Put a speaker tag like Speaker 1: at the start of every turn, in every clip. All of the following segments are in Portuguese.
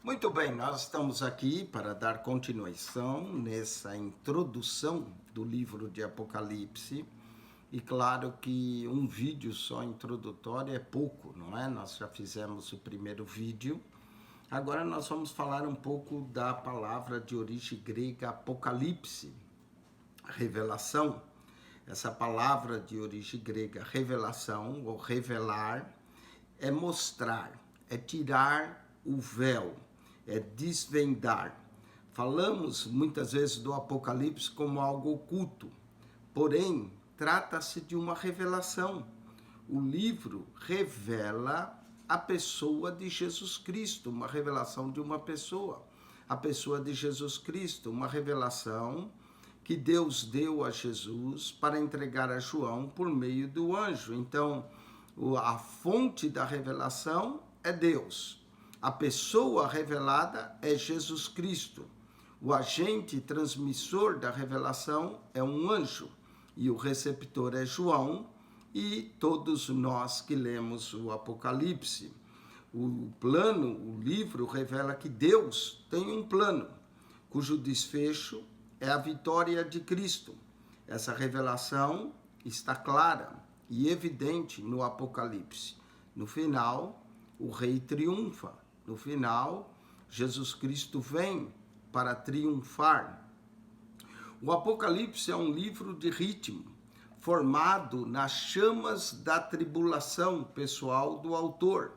Speaker 1: Muito bem, nós estamos aqui para dar continuação nessa introdução do livro de Apocalipse. E claro que um vídeo só introdutório é pouco, não é? Nós já fizemos o primeiro vídeo. Agora nós vamos falar um pouco da palavra de origem grega Apocalipse, revelação. Essa palavra de origem grega revelação ou revelar é mostrar, é tirar o véu, é desvendar. Falamos muitas vezes do Apocalipse como algo oculto, porém trata-se de uma revelação. O livro revela a pessoa de Jesus Cristo, uma revelação de uma pessoa, a pessoa de Jesus Cristo, uma revelação que Deus deu a Jesus para entregar a João por meio do anjo. Então, a fonte da revelação é Deus. A pessoa revelada é Jesus Cristo. O agente transmissor da revelação é um anjo e o receptor é João e todos nós que lemos o Apocalipse. O livro revela que Deus tem um plano, cujo desfecho é a vitória de Cristo. Essa revelação está clara e evidente no Apocalipse. No final, o rei triunfa. No final, Jesus Cristo vem para triunfar. O Apocalipse é um livro de ritmo, formado nas chamas da tribulação pessoal do autor.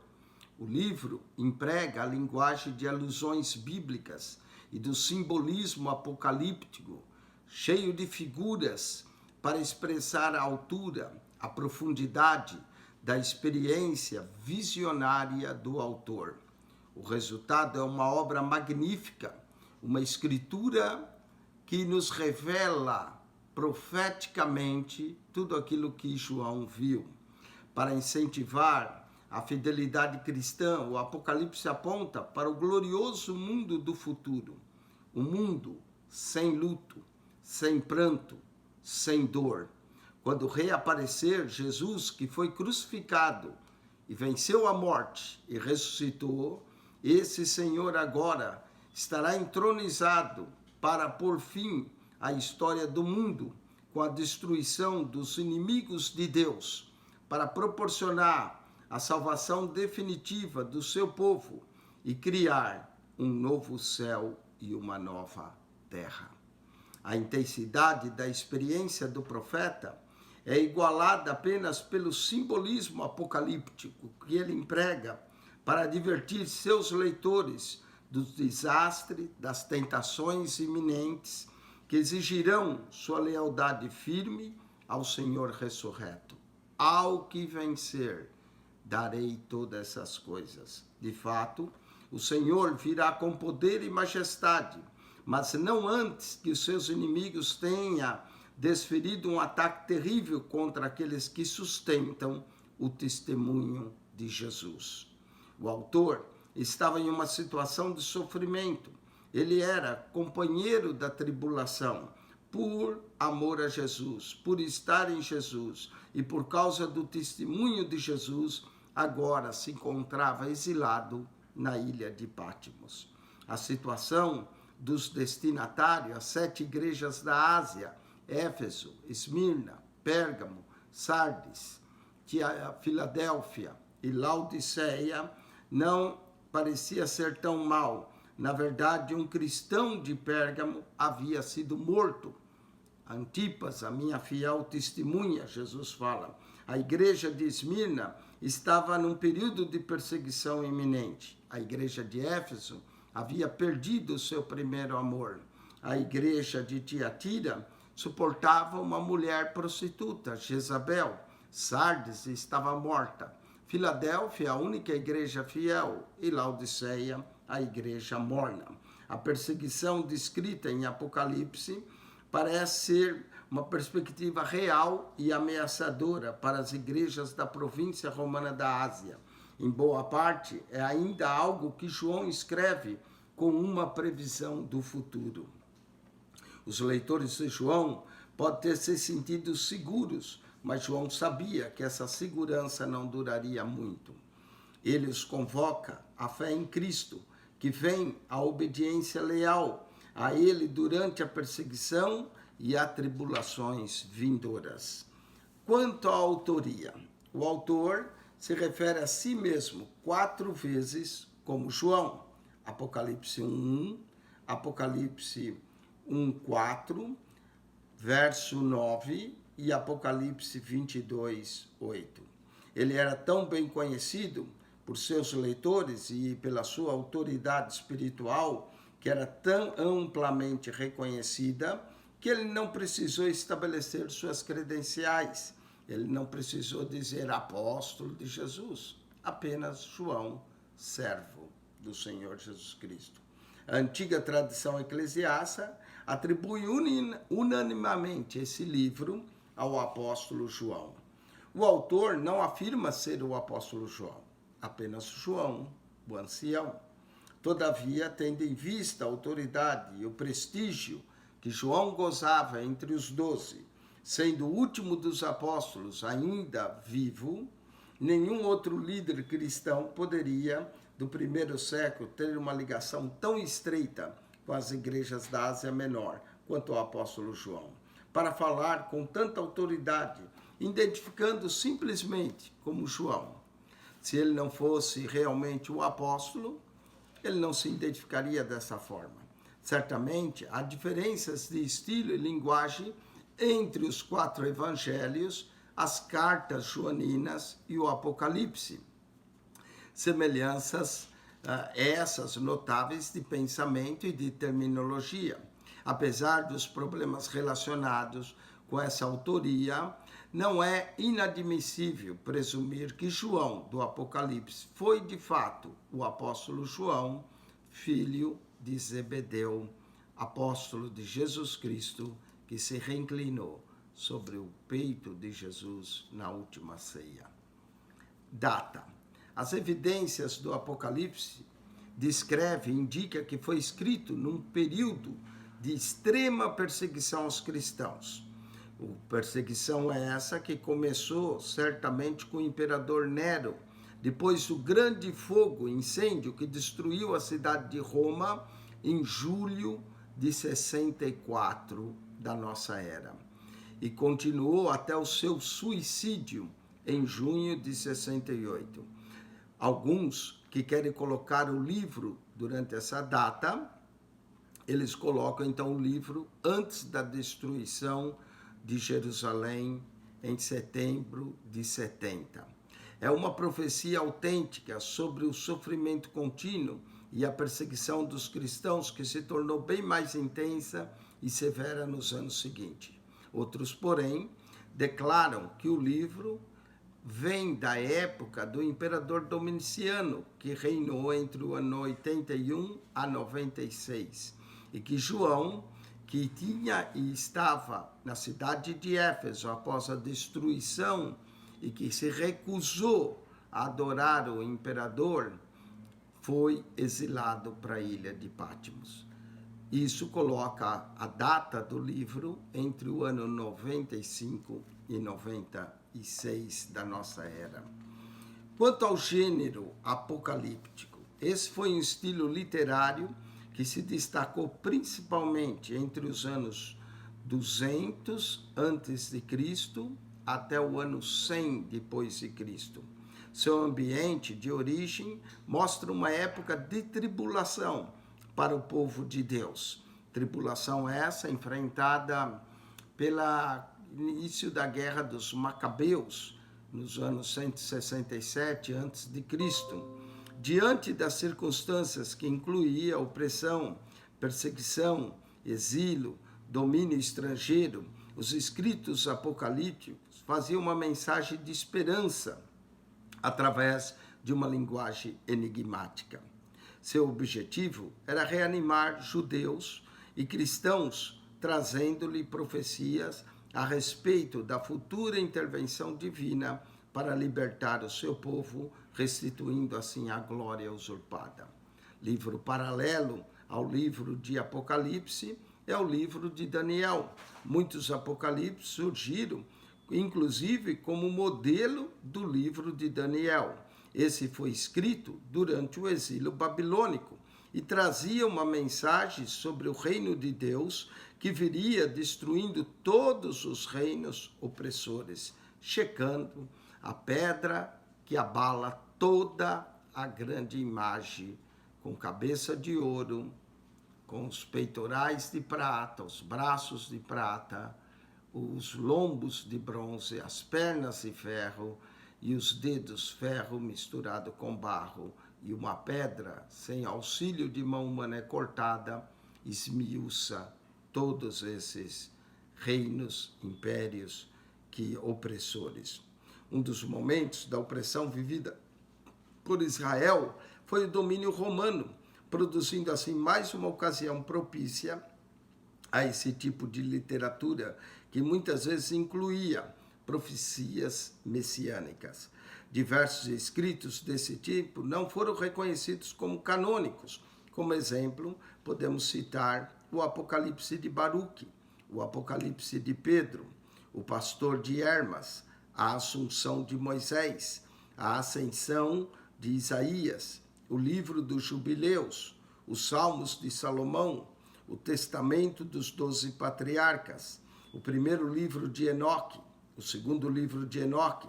Speaker 1: O livro emprega a linguagem de alusões bíblicas e do simbolismo apocalíptico, cheio de figuras para expressar a altura, a profundidade da experiência visionária do autor. O resultado é uma obra magnífica, uma escritura que nos revela profeticamente tudo aquilo que João viu. Para incentivar a fidelidade cristã, o Apocalipse aponta para o glorioso mundo do futuro. Um mundo sem luto, sem pranto, sem dor. Quando reaparecer Jesus, que foi crucificado e venceu a morte e ressuscitou, esse Senhor agora estará entronizado para pôr fim à história do mundo com a destruição dos inimigos de Deus, para proporcionar a salvação definitiva do seu povo e criar um novo céu e uma nova terra. A intensidade da experiência do profeta é igualada apenas pelo simbolismo apocalíptico que ele emprega para advertir seus leitores dos desastres, das tentações iminentes que exigirão sua lealdade firme ao Senhor ressurreto. Ao que vencer, darei todas essas coisas. De fato, o Senhor virá com poder e majestade, mas não antes que os seus inimigos tenham desferido um ataque terrível contra aqueles que sustentam o testemunho de Jesus. O autor estava em uma situação de sofrimento. Ele era companheiro da tribulação por amor a Jesus, por estar em Jesus e por causa do testemunho de Jesus, agora se encontrava exilado na ilha de Pátimos. A situação dos destinatários, as 7 igrejas da Ásia, Éfeso, Esmirna, Pérgamo, Sardes, Filadélfia e Laodiceia, não parecia ser tão mal. Na verdade, um cristão de Pérgamo havia sido morto. Antipas, a minha fiel testemunha, Jesus fala. A igreja de Esmirna estava num período de perseguição iminente. A igreja de Éfeso havia perdido o seu primeiro amor. A igreja de Tiatira suportava uma mulher prostituta, Jezabel. Sardes estava morta. Filadélfia, a única igreja fiel, e Laodiceia, a igreja morna. A perseguição descrita em Apocalipse parece ser uma perspectiva real e ameaçadora para as igrejas da província romana da Ásia. Em boa parte, é ainda algo que João escreve com uma previsão do futuro. Os leitores de João podem ter se sentido seguros, mas João sabia que essa segurança não duraria muito. Ele os convoca à fé em Cristo, que vem a obediência leal a ele durante a perseguição e as tribulações vindouras. Quanto à autoria, o autor se refere a si mesmo 4 vezes como João. Apocalipse 1:1, Apocalipse 1:4, verso 9 e Apocalipse 22:8. Ele era tão bem conhecido por seus leitores e pela sua autoridade espiritual, que era tão amplamente reconhecida, que ele não precisou estabelecer suas credenciais. Ele não precisou dizer apóstolo de Jesus, apenas João, servo do Senhor Jesus Cristo. A antiga tradição eclesiástica atribui unanimemente esse livro ao apóstolo João. O autor não afirma ser o apóstolo João, apenas João, o ancião. Todavia, tendo em vista a autoridade e o prestígio que João gozava entre os 12, sendo o último dos apóstolos ainda vivo, nenhum outro líder cristão poderia, do primeiro século, ter uma ligação tão estreita com as igrejas da Ásia Menor quanto o apóstolo João, para falar com tanta autoridade, identificando simplesmente como João. Se ele não fosse realmente o apóstolo, ele não se identificaria dessa forma. Certamente, há diferenças de estilo e linguagem entre os 4 evangelhos, as cartas joaninas e o Apocalipse. Semelhanças essas notáveis de pensamento e de terminologia. Apesar dos problemas relacionados com essa autoria, não é inadmissível presumir que João, do Apocalipse, foi de fato o apóstolo João, filho de Zebedeu, apóstolo de Jesus Cristo, que se reinclinou sobre o peito de Jesus na última ceia. Data. As evidências do Apocalipse descreve e indica que foi escrito num período de extrema perseguição aos cristãos. Perseguição é essa que começou certamente com o imperador Nero, depois do grande fogo, incêndio que destruiu a cidade de Roma em julho de 64 da nossa era, e continuou até o seu suicídio em junho de 68. Alguns que querem colocar o livro durante essa data, eles colocam então o livro antes da destruição de Jerusalém em setembro de 70. É uma profecia autêntica sobre o sofrimento contínuo e a perseguição dos cristãos que se tornou bem mais intensa e severa nos anos seguintes. Outros, porém, declaram que o livro vem da época do imperador Domiciano, que reinou entre o ano 81 a 96, e que João, que tinha e estava na cidade de Éfeso após a destruição e que se recusou a adorar o imperador, foi exilado para a ilha de Patmos. Isso coloca a data do livro entre o ano 95 e 96 da nossa era. Quanto ao gênero apocalíptico, esse foi um estilo literário que se destacou principalmente entre os anos 200 a.C. até o ano 100 depois de Cristo. Seu ambiente de origem mostra uma época de tribulação para o povo de Deus. Tribulação essa enfrentada pelo início da Guerra dos Macabeus, nos anos 167 a.C., diante das circunstâncias que incluía opressão, perseguição, exílio, domínio estrangeiro. Os escritos apocalípticos faziam uma mensagem de esperança através de uma linguagem enigmática. Seu objetivo era reanimar judeus e cristãos, trazendo-lhe profecias a respeito da futura intervenção divina para libertar o seu povo, restituindo assim a glória usurpada. Livro paralelo ao livro de Apocalipse é o livro de Daniel. Muitos apocalipses surgiram, inclusive, como modelo do livro de Daniel. Esse foi escrito durante o exílio babilônico e trazia uma mensagem sobre o reino de Deus que viria destruindo todos os reinos opressores, checando a pedra que abala toda a grande imagem, com cabeça de ouro, com os peitorais de prata, os braços de prata, os lombos de bronze, as pernas de ferro e os dedos ferro misturado com barro, e uma pedra sem auxílio de mão humana cortada esmiuça todos esses reinos, impérios que opressores. Um dos momentos da opressão vivida por Israel foi o domínio romano, produzindo assim mais uma ocasião propícia a esse tipo de literatura que muitas vezes incluía profecias messiânicas. Diversos escritos desse tipo não foram reconhecidos como canônicos. Como exemplo, podemos citar o Apocalipse de Baruque, o Apocalipse de Pedro, o Pastor de Hermas, a Assunção de Moisés, a Ascensão de Isaías, o Livro dos Jubileus, os Salmos de Salomão, o Testamento dos 12 Patriarcas, o primeiro livro de Enoque, o segundo livro de Enoque,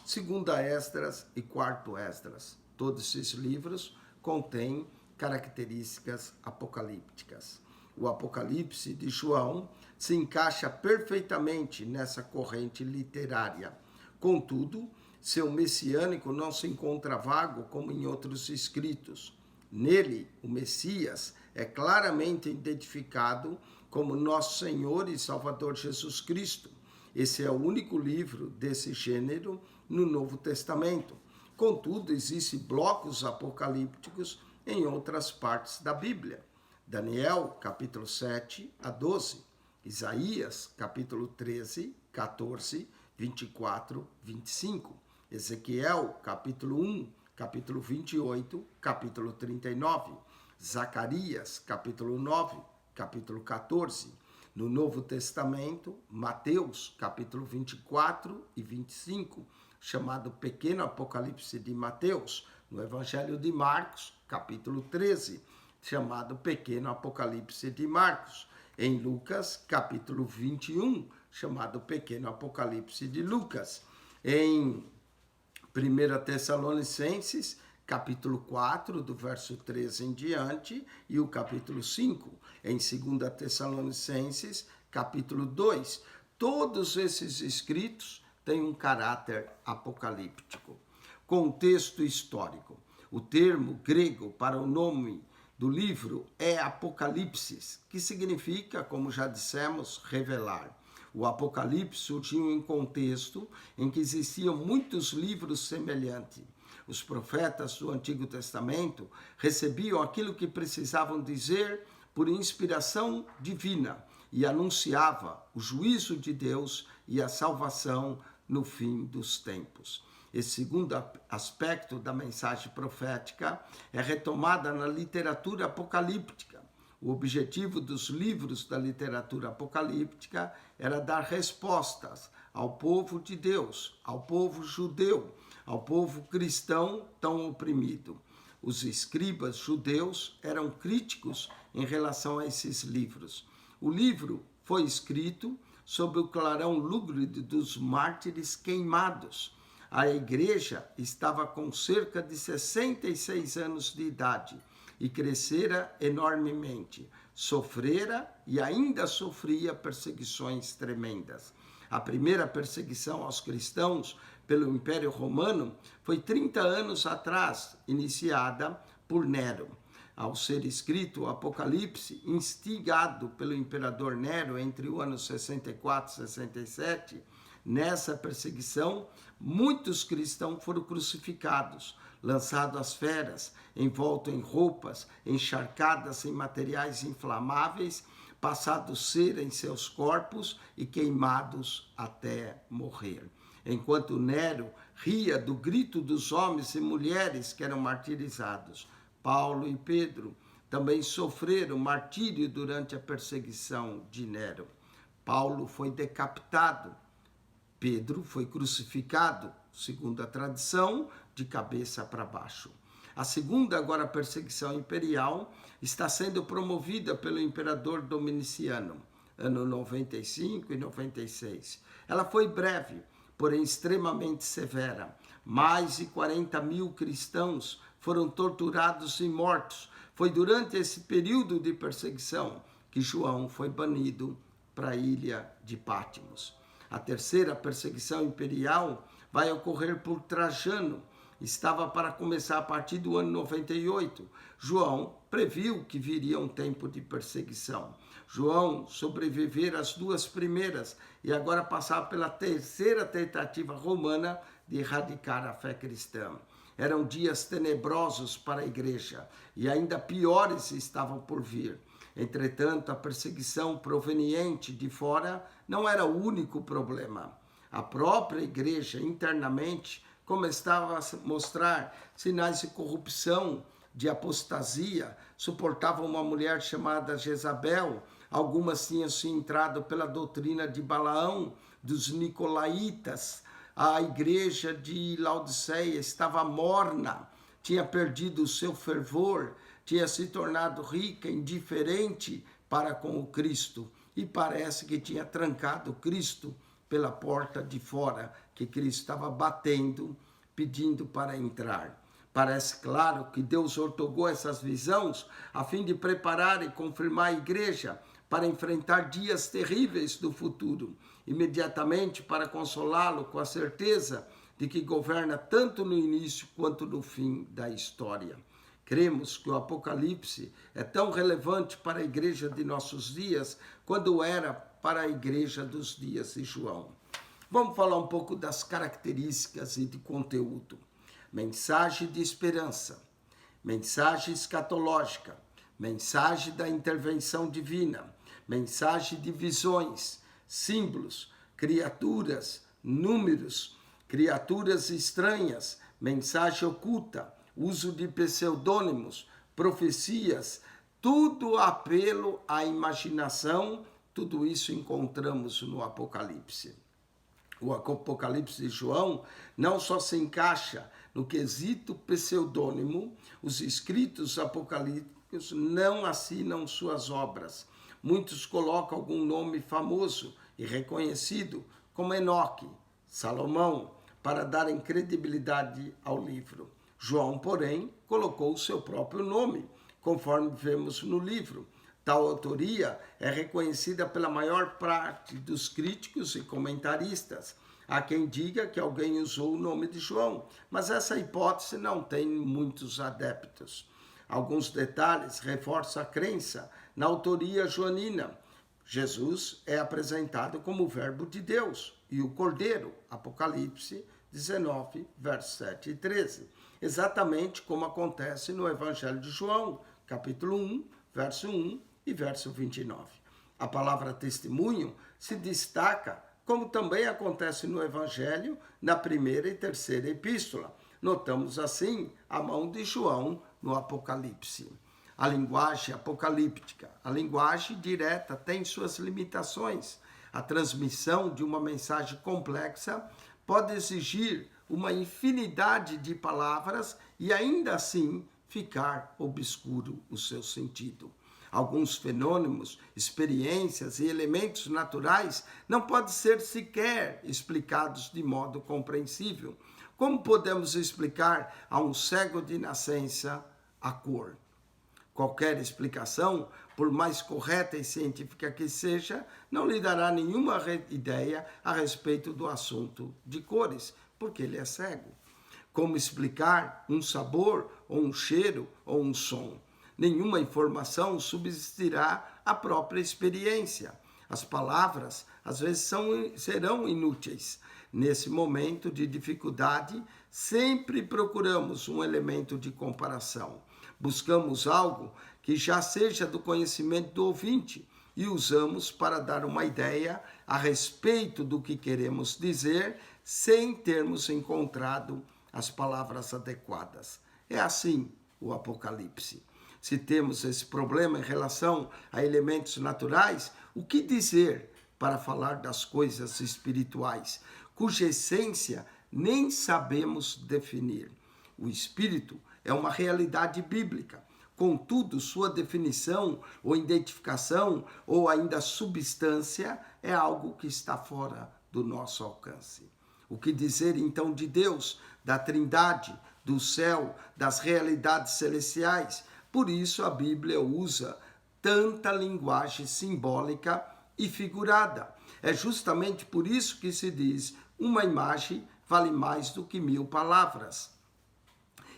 Speaker 1: segunda Esdras e quarto Esdras. Todos esses livros contêm características apocalípticas. O Apocalipse de João se encaixa perfeitamente nessa corrente literária. Contudo, seu messiânico não se encontra vago como em outros escritos. Nele, o Messias é claramente identificado como nosso Senhor e Salvador Jesus Cristo. Esse é o único livro desse gênero no Novo Testamento. Contudo, existem blocos apocalípticos em outras partes da Bíblia. Daniel, capítulo 7 a 12. Isaías, capítulo 13, 14, 24, 25. Ezequiel, capítulo 1, capítulo 28, capítulo 39. Zacarias, capítulo 9, capítulo 14. No Novo Testamento, Mateus, capítulo 24 e 25, chamado Pequeno Apocalipse de Mateus. No Evangelho de Marcos, capítulo 13, chamado Pequeno Apocalipse de Marcos. Em Lucas, capítulo 21, chamado Pequeno Apocalipse de Lucas. Em 1 Tessalonicenses, capítulo 4, do verso 13 em diante, e o capítulo 5, em 2 Tessalonicenses, capítulo 2. Todos esses escritos têm um caráter apocalíptico. Contexto histórico. O termo grego para o nome do livro é Apocalipse, que significa, como já dissemos, revelar. O Apocalipse surgiu em contexto em que existiam muitos livros semelhantes. Os profetas do Antigo Testamento recebiam aquilo que precisavam dizer por inspiração divina e anunciava o juízo de Deus e a salvação no fim dos tempos. Esse segundo aspecto da mensagem profética é retomada na literatura apocalíptica. O objetivo dos livros da literatura apocalíptica era dar respostas ao povo de Deus, ao povo judeu, ao povo cristão tão oprimido. Os escribas judeus eram críticos em relação a esses livros. O livro foi escrito sob o clarão lúgubre dos mártires queimados. A igreja estava com cerca de 66 anos de idade e crescera enormemente, sofrera e ainda sofria perseguições tremendas. A primeira perseguição aos cristãos pelo Império Romano foi 30 anos atrás, iniciada por Nero. Ao ser escrito o Apocalipse, instigado pelo imperador Nero entre o ano 64 e 67, nessa perseguição, muitos cristãos foram crucificados, lançados às feras, envoltos em roupas, encharcadas em materiais inflamáveis, passados cera em seus corpos e queimados até morrer. Enquanto Nero ria do grito dos homens e mulheres que eram martirizados, Paulo e Pedro também sofreram martírio durante a perseguição de Nero. Paulo foi decapitado, Pedro foi crucificado, segundo a tradição, de cabeça para baixo. A segunda, agora, perseguição imperial, está sendo promovida pelo imperador Dominiciano, ano 95 e 96. Ela foi breve, porém extremamente severa. Mais de 40 mil cristãos foram torturados e mortos. Foi durante esse período de perseguição que João foi banido para a ilha de Patmos. A terceira perseguição imperial vai ocorrer por Trajano. Estava para começar a partir do ano 98. João previu que viria um tempo de perseguição. João sobrevivera às duas primeiras e agora passava pela terceira tentativa romana de erradicar a fé cristã. Eram dias tenebrosos para a igreja e ainda piores estavam por vir. Entretanto, a perseguição proveniente de fora não era o único problema. A própria igreja, internamente, começava a mostrar sinais de corrupção, de apostasia. Suportava uma mulher chamada Jezabel. Algumas tinham se entrado pela doutrina de Balaão, dos Nicolaitas. A igreja de Laodiceia estava morna, tinha perdido o seu fervor, tinha se tornado rica, indiferente para com o Cristo. E parece que tinha trancado Cristo pela porta de fora, que Cristo estava batendo, pedindo para entrar. Parece claro que Deus outorgou essas visões a fim de preparar e confirmar a igreja para enfrentar dias terríveis do futuro, imediatamente para consolá-lo com a certeza de que governa tanto no início quanto no fim da história. Cremos que o Apocalipse é tão relevante para a igreja de nossos dias quando era para a igreja dos dias de João. Vamos falar um pouco das características e de conteúdo. Mensagem de esperança, mensagem escatológica, mensagem da intervenção divina, mensagem de visões, símbolos, criaturas, números, criaturas estranhas, mensagem oculta, uso de pseudônimos, profecias, tudo apelo à imaginação, tudo isso encontramos no Apocalipse. O Apocalipse de João não só se encaixa no quesito pseudônimo, os escritos apocalípticos não assinam suas obras. Muitos colocam algum nome famoso e reconhecido, como Enoque, Salomão, para darem credibilidade ao livro. João, porém, colocou o seu próprio nome, conforme vemos no livro. Tal autoria é reconhecida pela maior parte dos críticos e comentaristas. Há quem diga que alguém usou o nome de João, mas essa hipótese não tem muitos adeptos. Alguns detalhes reforçam a crença na autoria joanina. Jesus é apresentado como o Verbo de Deus e o Cordeiro, Apocalipse 19, versos 7 e 13. Exatamente como acontece no Evangelho de João, capítulo 1, verso 1 e verso 29. A palavra testemunho se destaca, como também acontece no Evangelho, na primeira e terceira epístola. Notamos assim a mão de João no Apocalipse. A linguagem apocalíptica, a linguagem direta tem suas limitações. A transmissão de uma mensagem complexa pode exigir uma infinidade de palavras e ainda assim ficar obscuro o seu sentido. Alguns fenômenos, experiências e elementos naturais não podem ser sequer explicados de modo compreensível. Como podemos explicar a um cego de nascença a cor? Qualquer explicação, por mais correta e científica que seja, não lhe dará nenhuma ideia a respeito do assunto de cores, porque ele é cego. Como explicar um sabor, ou um cheiro, ou um som? Nenhuma informação subsistirá à própria experiência. As palavras, às vezes, serão inúteis. Nesse momento de dificuldade, sempre procuramos um elemento de comparação. Buscamos algo que já seja do conhecimento do ouvinte e usamos para dar uma ideia a respeito do que queremos dizer sem termos encontrado as palavras adequadas. É assim o Apocalipse. Se temos esse problema em relação a elementos naturais, o que dizer para falar das coisas espirituais, cuja essência nem sabemos definir? O Espírito é uma realidade bíblica. Contudo, sua definição ou identificação ou ainda substância é algo que está fora do nosso alcance. O que dizer então de Deus, da Trindade, do céu, das realidades celestiais? Por isso a Bíblia usa tanta linguagem simbólica e figurada. É justamente por isso que se diz: uma imagem vale mais do que 1000 palavras.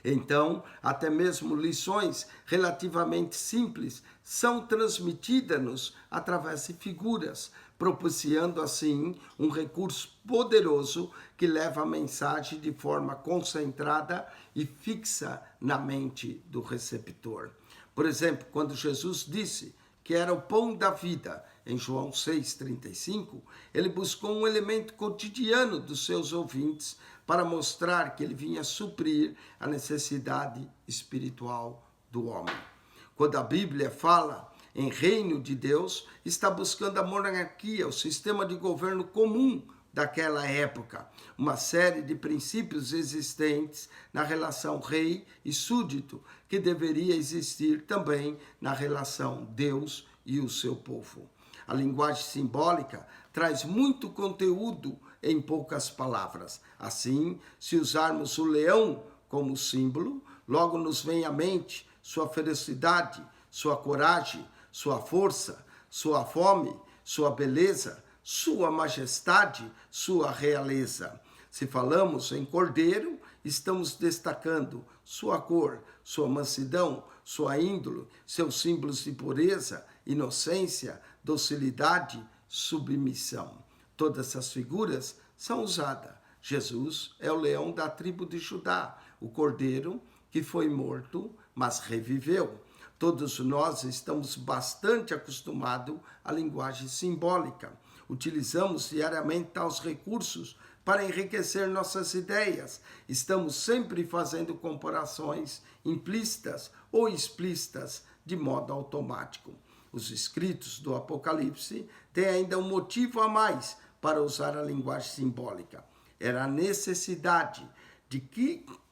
Speaker 1: Então, até mesmo lições relativamente simples são transmitidas-nos através de figuras, propiciando assim um recurso poderoso que leva a mensagem de forma concentrada e fixa na mente do receptor. Por exemplo, quando Jesus disse que era o pão da vida, em João 6,35, ele buscou um elemento cotidiano dos seus ouvintes para mostrar que ele vinha suprir a necessidade espiritual do homem. Quando a Bíblia fala em reino de Deus, está buscando a monarquia, o sistema de governo comum daquela época, uma série de princípios existentes na relação rei e súdito, que deveria existir também na relação Deus e o seu povo. A linguagem simbólica traz muito conteúdo em poucas palavras. Assim, se usarmos o leão como símbolo, logo nos vem à mente sua ferocidade, sua coragem, sua força, sua fome, sua beleza, sua majestade, sua realeza. Se falamos em cordeiro, estamos destacando sua cor, sua mansidão, sua índole, seus símbolos de pureza, inocência, docilidade, submissão. Todas essas figuras são usadas. Jesus é o leão da tribo de Judá, o cordeiro que foi morto, mas reviveu. Todos nós estamos bastante acostumados à linguagem simbólica. Utilizamos diariamente tais recursos para enriquecer nossas ideias. Estamos sempre fazendo comparações implícitas ou explícitas de modo automático. Os escritos do Apocalipse têm ainda um motivo a mais para usar a linguagem simbólica. Era a necessidade de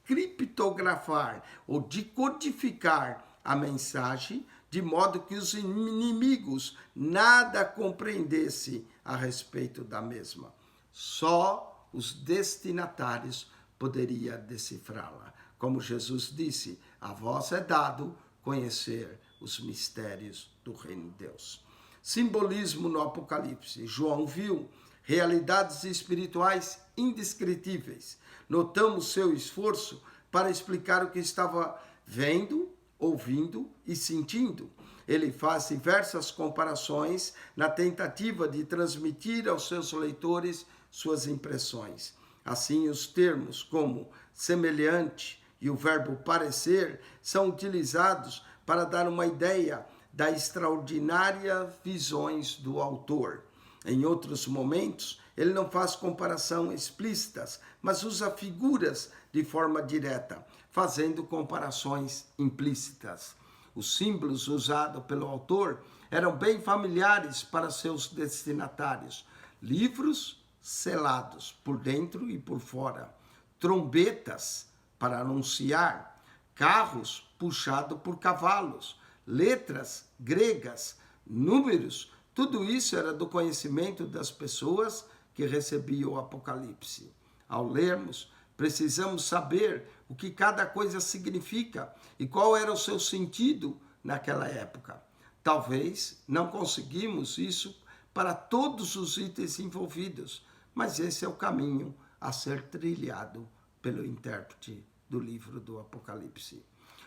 Speaker 1: criptografar ou de codificar a mensagem de modo que os inimigos nada compreendessem a respeito da mesma. Só os destinatários poderiam decifrá-la. Como Jesus disse, a vós é dado conhecer os mistérios do reino de Deus. Simbolismo no Apocalipse. João viu realidades espirituais indescritíveis. Notamos seu esforço para explicar o que estava vendo, ouvindo e sentindo. Ele faz diversas comparações na tentativa de transmitir aos seus leitores suas impressões. Assim, os termos como semelhante e o verbo parecer são utilizados para dar uma ideia das extraordinárias visões do autor. Em outros momentos, ele não faz comparação explícitas, mas usa figuras de forma direta, fazendo comparações implícitas. Os símbolos usados pelo autor eram bem familiares para seus destinatários. Livros selados por dentro e por fora, trombetas para anunciar, carros puxados por cavalos, letras gregas, números. Tudo isso era do conhecimento das pessoas que recebiam o Apocalipse. Ao lermos, precisamos saber o que cada coisa significa e qual era o seu sentido naquela época. Talvez não conseguimos isso para todos os itens envolvidos, mas esse é o caminho a ser trilhado pelo intérprete do livro do Apocalipse.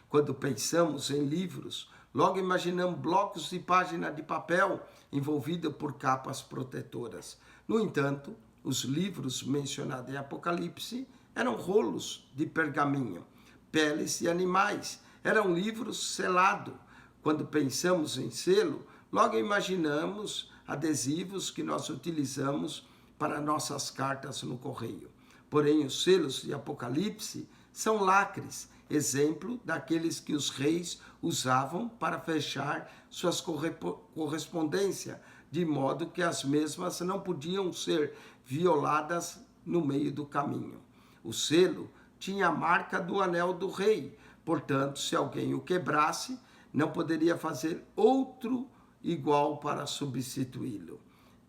Speaker 1: Quando pensamos em livros, logo imaginamos blocos de página de papel envolvidos por capas protetoras. No entanto, os livros mencionados em Apocalipse eram rolos de pergaminho, peles de animais. Eram livros selados. Quando pensamos em selo, logo imaginamos adesivos que nós utilizamos para nossas cartas no correio. Porém, os selos de Apocalipse são lacres, exemplo daqueles que os reis usavam para fechar suas correspondências, de modo que as mesmas não podiam ser violadas no meio do caminho. O selo tinha a marca do anel do rei, Portanto, se alguém o quebrasse, não poderia fazer outro igual para substituí-lo.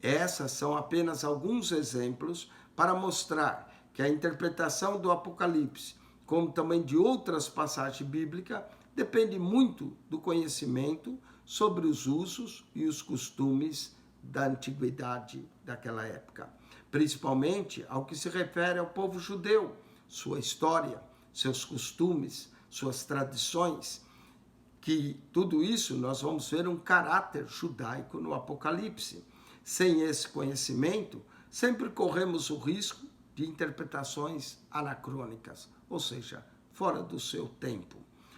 Speaker 1: Essas são apenas alguns exemplos para mostrar que a interpretação do Apocalipse, como também de outras passagens bíblicas, depende muito do conhecimento sobre os usos e os costumes da antiguidade daquela época, principalmente ao que se refere ao povo judeu, sua história, seus costumes, suas tradições, que tudo isso nós vamos ver um caráter judaico no Apocalipse. Sem esse conhecimento, sempre corremos o risco de interpretações anacrônicas, ou seja, fora do seu tempo.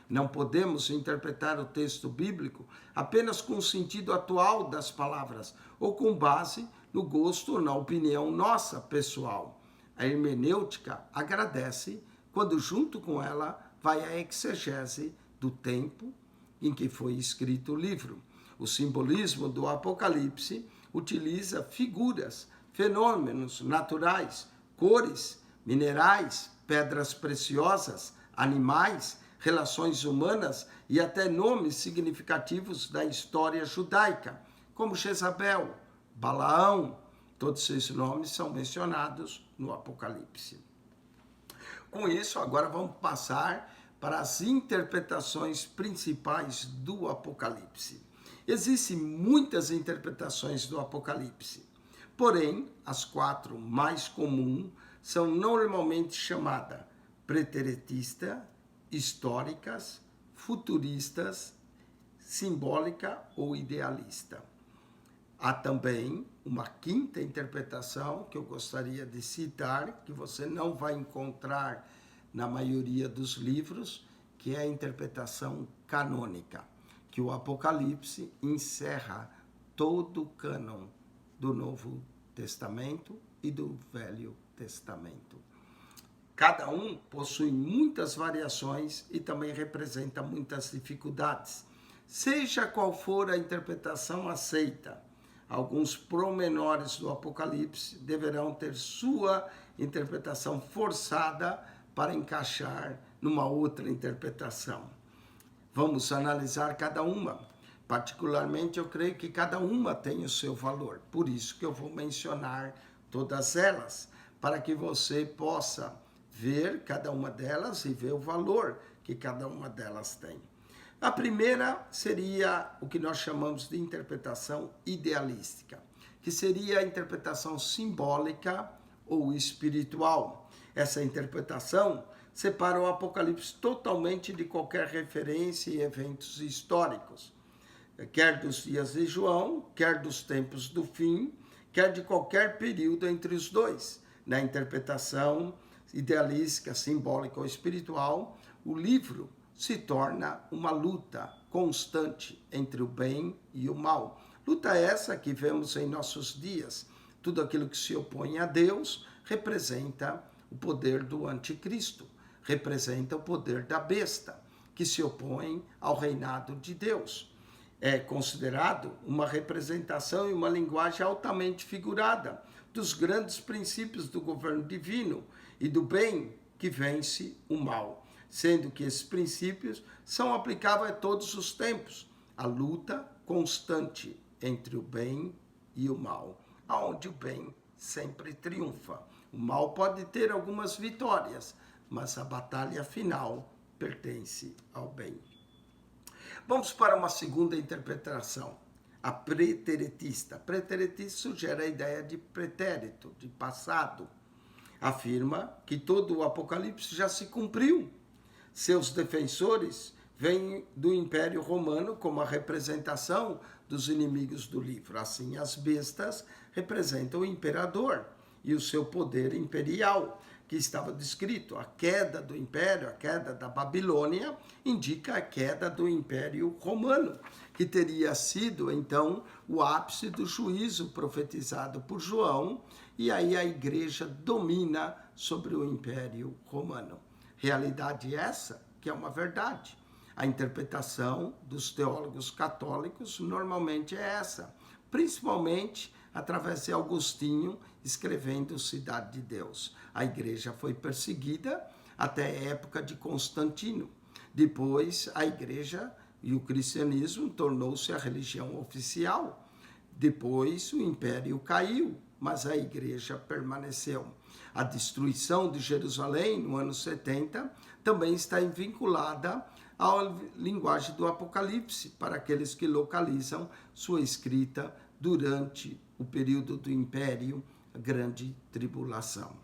Speaker 1: Não podemos interpretar o texto bíblico apenas com o sentido atual das palavras ou com base no gosto ou na opinião nossa pessoal. A hermenêutica agradece quando junto com ela vai a exegese do tempo em que foi escrito o livro. O simbolismo do Apocalipse utiliza figuras, fenômenos naturais, cores, minerais, pedras preciosas, animais, relações humanas e até nomes significativos da história judaica, como Jezabel, Balaão. Todos esses nomes são mencionados no Apocalipse. Com isso, agora vamos passar para as interpretações principais do Apocalipse. Existem muitas interpretações do Apocalipse, porém, as 4 mais comuns são normalmente chamadas preteritista, históricas, futuristas, simbólica ou idealista. Há também uma 5ª interpretação que eu gostaria de citar, que você não vai encontrar na maioria dos livros, que é a interpretação canônica, que o Apocalipse encerra todo o cânon do Novo Testamento e do Velho Testamento. Cada um possui muitas variações e também representa muitas dificuldades. Seja qual for a interpretação aceita, alguns pormenores do Apocalipse deverão ter sua interpretação forçada para encaixar numa outra interpretação. Vamos analisar cada uma. Particularmente, eu creio que cada uma tem o seu valor. Por isso que eu vou mencionar todas elas, para que você possa ver cada uma delas e ver o valor que cada uma delas tem. A primeira seria o que nós chamamos de interpretação idealística, que seria a interpretação simbólica ou espiritual. Essa interpretação separa o Apocalipse totalmente de qualquer referência e eventos históricos, quer dos dias de João, quer dos tempos do fim, quer de qualquer período entre os dois. Na interpretação idealística, simbólica ou espiritual, o livro se torna uma luta constante entre o bem e o mal. Luta essa que vemos em nossos dias. Tudo aquilo que se opõe a Deus representa o poder do anticristo, representa o poder da besta, que se opõe ao reinado de Deus. É considerado uma representação e uma linguagem altamente figurada dos grandes princípios do governo divino e do bem que vence o mal, sendo que esses princípios são aplicáveis a todos os tempos, a luta constante entre o bem e o mal, aonde o bem sempre triunfa. O mal pode ter algumas vitórias, mas a batalha final pertence ao bem. Vamos para uma segunda interpretação, a preteritista. Preteritista sugere a ideia de pretérito, de passado. Afirma que todo o Apocalipse já se cumpriu. Seus defensores vêm do Império Romano como a representação dos inimigos do livro. Assim, as bestas representam o imperador e o seu poder imperial, que estava descrito. A queda do império, a queda da Babilônia, indica a queda do Império Romano, que teria sido, então, o ápice do juízo profetizado por João, e aí a igreja domina sobre o Império Romano. Realidade essa que é uma verdade. A interpretação dos teólogos católicos normalmente é essa, principalmente através de Agostinho escrevendo Cidade de Deus. A igreja foi perseguida até a época de Constantino. Depois, a igreja e o cristianismo tornou-se a religião oficial. Depois, o império caiu, mas a igreja permaneceu. A destruição de Jerusalém, no ano 70, também está vinculada à linguagem do Apocalipse, para aqueles que localizam sua escrita durante o período do império, a grande tribulação.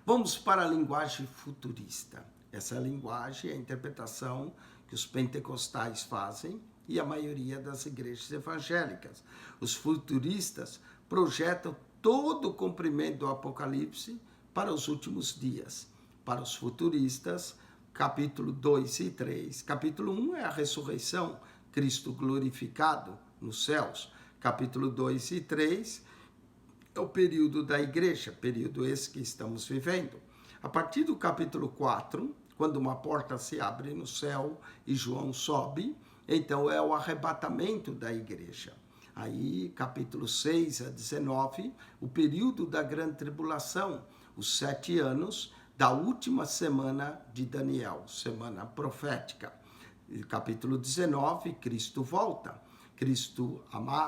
Speaker 1: Vamos para a linguagem futurista. Essa linguagem é a interpretação que os pentecostais fazem e a maioria das igrejas evangélicas. Os futuristas projetam todo o cumprimento do Apocalipse para os últimos dias. Para os futuristas, capítulo 2 e 3. Capítulo 1 é a ressurreição, Cristo glorificado nos céus. Capítulo 2 e 3 é o período da igreja, período esse que estamos vivendo. A partir do capítulo 4, quando uma porta se abre no céu e João sobe, então é o arrebatamento da igreja. Aí, capítulo 6 a 19, o período da grande tribulação, os 7 anos da última semana de Daniel, semana profética. Capítulo 19, Cristo volta.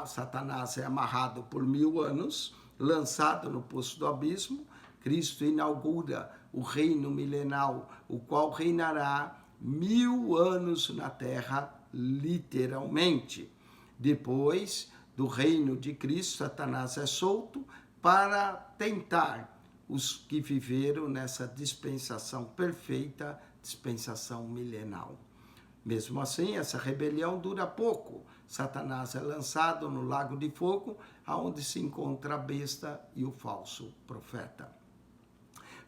Speaker 1: Satanás é amarrado por 1000 anos, lançado no poço do abismo. Cristo inaugura o reino milenal, o qual reinará 1000 anos na terra, literalmente. Depois do reino de Cristo, Satanás é solto para tentar os que viveram nessa dispensação perfeita, dispensação milenal. Mesmo assim, essa rebelião dura pouco. Satanás é lançado no lago de fogo, aonde se encontra a besta e o falso profeta.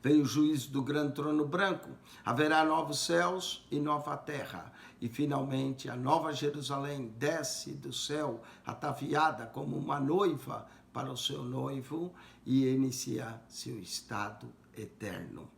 Speaker 1: Vem o juízo do grande trono branco, haverá novos céus e nova terra. E finalmente a nova Jerusalém desce do céu, ataviada como uma noiva para o seu noivo, e inicia seu estado eterno.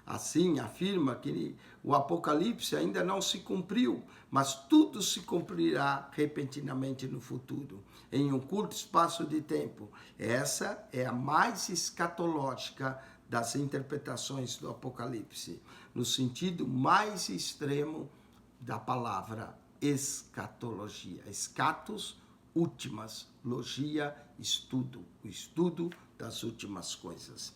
Speaker 1: Assim, afirma que o Apocalipse ainda não se cumpriu, mas tudo se cumprirá repentinamente no futuro, em um curto espaço de tempo. Essa é a mais escatológica das interpretações do Apocalipse, no sentido mais extremo da palavra escatologia. Escatos, últimas, logia, estudo, o estudo das últimas coisas.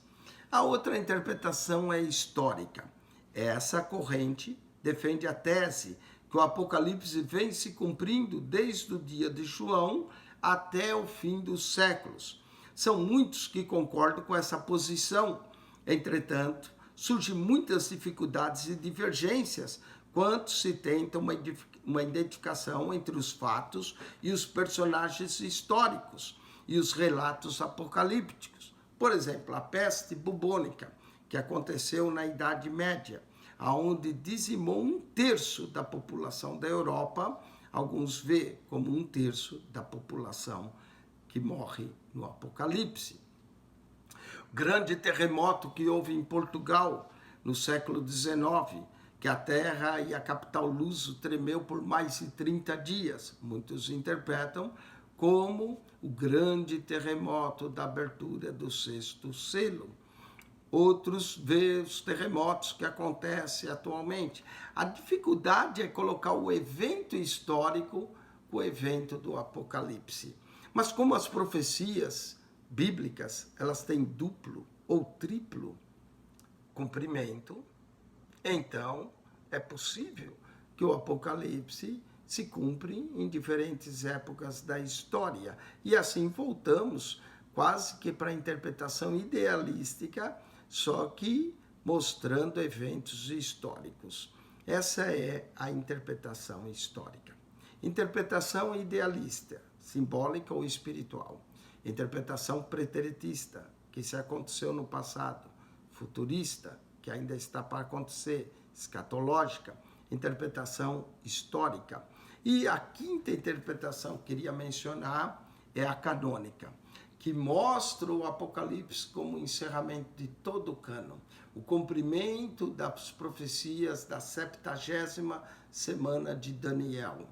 Speaker 1: A outra interpretação é histórica. Essa corrente defende a tese que o Apocalipse vem se cumprindo desde o dia de João até o fim dos séculos. São muitos que concordam com essa posição. Entretanto, surgem muitas dificuldades e divergências quando se tenta uma identificação entre os fatos e os personagens históricos e os relatos apocalípticos. Por exemplo, a peste bubônica, que aconteceu na Idade Média, onde dizimou 1/3 da população da Europa, alguns vê como 1/3 da população que morre no Apocalipse. O grande terremoto que houve em Portugal no século XIX, que a terra e a capital luso tremeu por mais de 30 dias. Muitos interpretam como o grande terremoto da abertura do 6º selo. Outros veem os terremotos que acontecem atualmente. A dificuldade é colocar o evento histórico com o evento do Apocalipse. Mas como as profecias bíblicas, elas têm duplo ou triplo cumprimento, então é possível que o Apocalipse se cumpre em diferentes épocas da história. E assim voltamos quase que para a interpretação idealística, só que mostrando eventos históricos. Essa é a interpretação histórica. Interpretação idealista, simbólica ou espiritual. Interpretação preteritista, que se aconteceu no passado. Futurista, que ainda está para acontecer. Escatológica, interpretação histórica. E a quinta interpretação que queria mencionar é a canônica, que mostra o Apocalipse como o encerramento de todo o cânon, o cumprimento das profecias da 70ª semana de Daniel,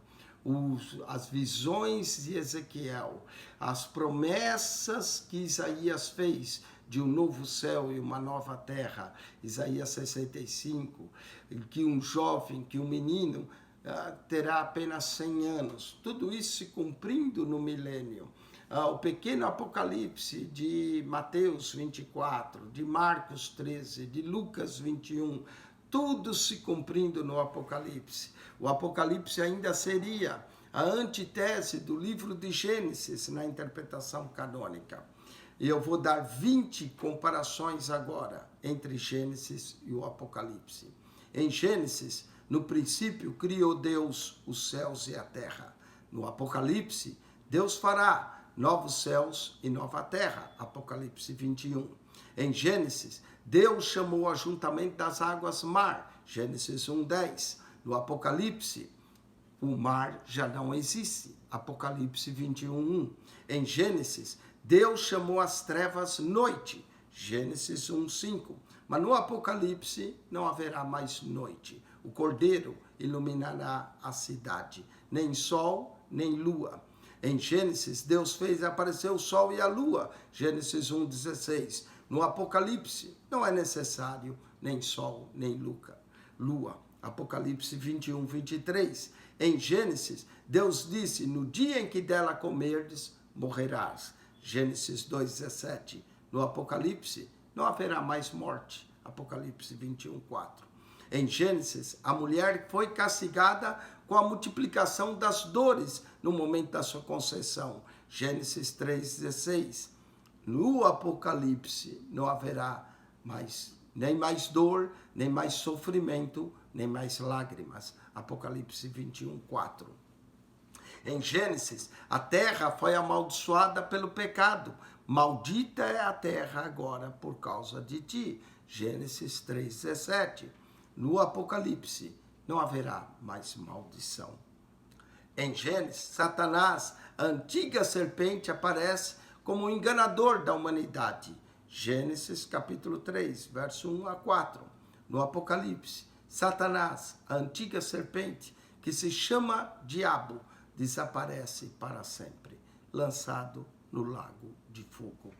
Speaker 1: as visões de Ezequiel, as promessas que Isaías fez de um novo céu e uma nova terra, Isaías 65, que um jovem, que um menino terá apenas 100 anos, tudo isso se cumprindo no milênio. O pequeno Apocalipse de Mateus 24, de Marcos 13, de Lucas 21, tudo se cumprindo no Apocalipse. O Apocalipse ainda seria a antítese do livro de Gênesis na interpretação canônica. E eu vou dar 20 comparações agora entre Gênesis e o Apocalipse. Em Gênesis, no princípio, criou Deus os céus e a terra. No Apocalipse, Deus fará novos céus e nova terra. Apocalipse 21. Em Gênesis, Deus chamou o ajuntamento das águas mar. Gênesis 1:10. No Apocalipse, o mar já não existe. Apocalipse 21:1. Em Gênesis, Deus chamou as trevas noite. Gênesis 1:5. Mas no Apocalipse não haverá mais noite. O Cordeiro iluminará a cidade. Nem sol, nem lua. Em Gênesis, Deus fez aparecer o sol e a lua. Gênesis 1:16. No Apocalipse, não é necessário nem sol, nem lua. Apocalipse 21:23. Em Gênesis, Deus disse, no dia em que dela comerdes, morrerás. Gênesis 2:17. No Apocalipse, não haverá mais morte. Apocalipse 21:4. Em Gênesis, a mulher foi castigada com a multiplicação das dores no momento da sua conceição. Gênesis 3:16. No Apocalipse, não haverá mais nem mais dor, nem mais sofrimento, nem mais lágrimas. Apocalipse 21:4. Em Gênesis, a terra foi amaldiçoada pelo pecado. Maldita é a terra agora por causa de ti. Gênesis 3:17. No Apocalipse, não haverá mais maldição. Em Gênesis, Satanás, a antiga serpente, aparece como o enganador da humanidade. Gênesis capítulo 3, verso 1-4. No Apocalipse, Satanás, a antiga serpente, que se chama Diabo, desaparece para sempre, lançado no lago de fogo.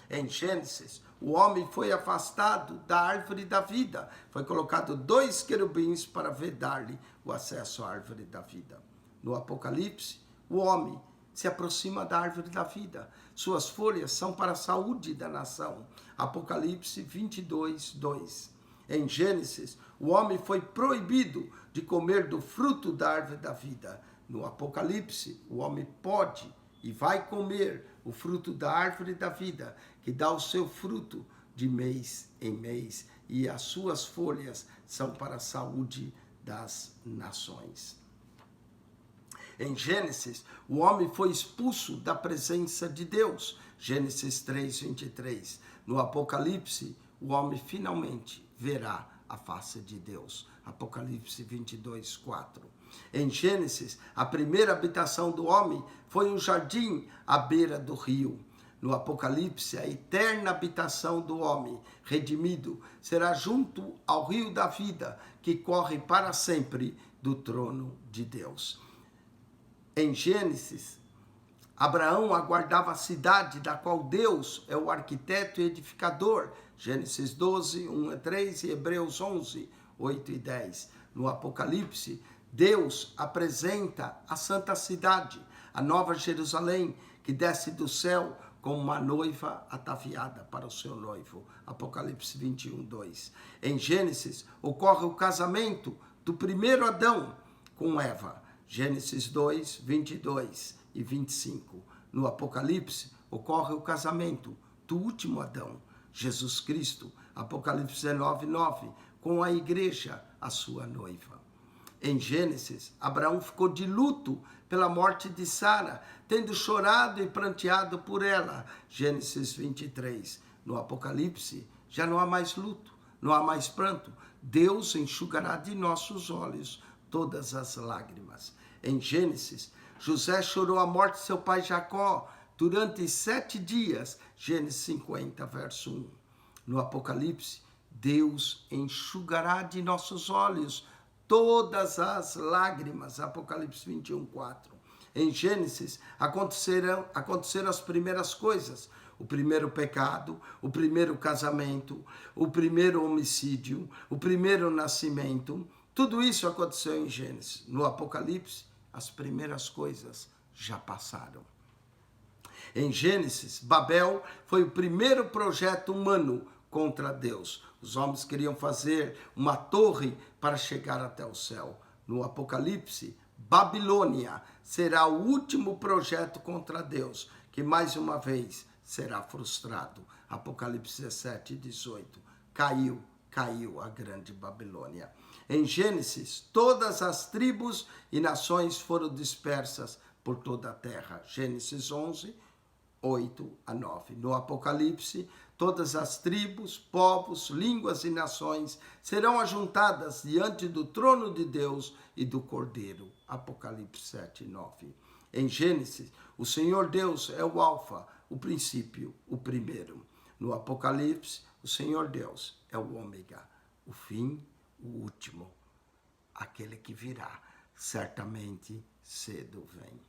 Speaker 1: Em Gênesis, o homem foi afastado da árvore da vida. Foi colocado 2 querubins para vedar-lhe o acesso à árvore da vida. No Apocalipse, o homem se aproxima da árvore da vida. Suas folhas são para a saúde da nação. Apocalipse 22:2. Em Gênesis, o homem foi proibido de comer do fruto da árvore da vida. No Apocalipse, o homem pode e vai comer o fruto da árvore da vida, que dá o seu fruto de mês em mês, e as suas folhas são para a saúde das nações. Em Gênesis, o homem foi expulso da presença de Deus. Gênesis 3:23. No Apocalipse, o homem finalmente verá a face de Deus. Apocalipse 22:4. Em Gênesis, a primeira habitação do homem foi um jardim à beira do rio. No Apocalipse, a eterna habitação do homem redimido será junto ao rio da vida, que corre para sempre do trono de Deus. Em Gênesis, Abraão aguardava a cidade da qual Deus é o arquiteto e edificador. Gênesis 12, 1-3 e Hebreus 11, 8 e 10. No Apocalipse, Deus apresenta a santa cidade, a nova Jerusalém, que desce do céu como uma noiva ataviada para o seu noivo. Apocalipse 21:2. Em Gênesis, ocorre o casamento do primeiro Adão com Eva. Gênesis 2, 22 e 25. No Apocalipse, ocorre o casamento do último Adão, Jesus Cristo. Apocalipse 19:9, com a igreja, a sua noiva. Em Gênesis, Abraão ficou de luto pela morte de Sara, tendo chorado e pranteado por ela. Gênesis 23. No Apocalipse, já não há mais luto, não há mais pranto. Deus enxugará de nossos olhos todas as lágrimas. Em Gênesis, José chorou a morte de seu pai Jacó durante 7 dias. Gênesis 50, verso 1. No Apocalipse, Deus enxugará de nossos olhos todas as lágrimas. Apocalipse 21:4. Em Gênesis, aconteceram as primeiras coisas. o primeiro pecado, o primeiro casamento, o primeiro homicídio, o primeiro nascimento. Tudo isso aconteceu em Gênesis. No Apocalipse, as primeiras coisas já passaram. Em Gênesis, Babel foi o primeiro projeto humano contra Deus. Os homens queriam fazer uma torre para chegar até o céu. No Apocalipse, Babilônia será o último projeto contra Deus, que mais uma vez será frustrado. Apocalipse 17, 18. Caiu a grande Babilônia. Em Gênesis, todas as tribos e nações foram dispersas por toda a terra. Gênesis 11, 8 a 9. No Apocalipse, todas as tribos, povos, línguas e nações serão ajuntadas diante do trono de Deus e do Cordeiro. Apocalipse 7, 9. Em Gênesis, o Senhor Deus é o Alfa, o princípio, o primeiro. No Apocalipse, o Senhor Deus é o Ômega, o fim, o último, aquele que virá, certamente cedo vem.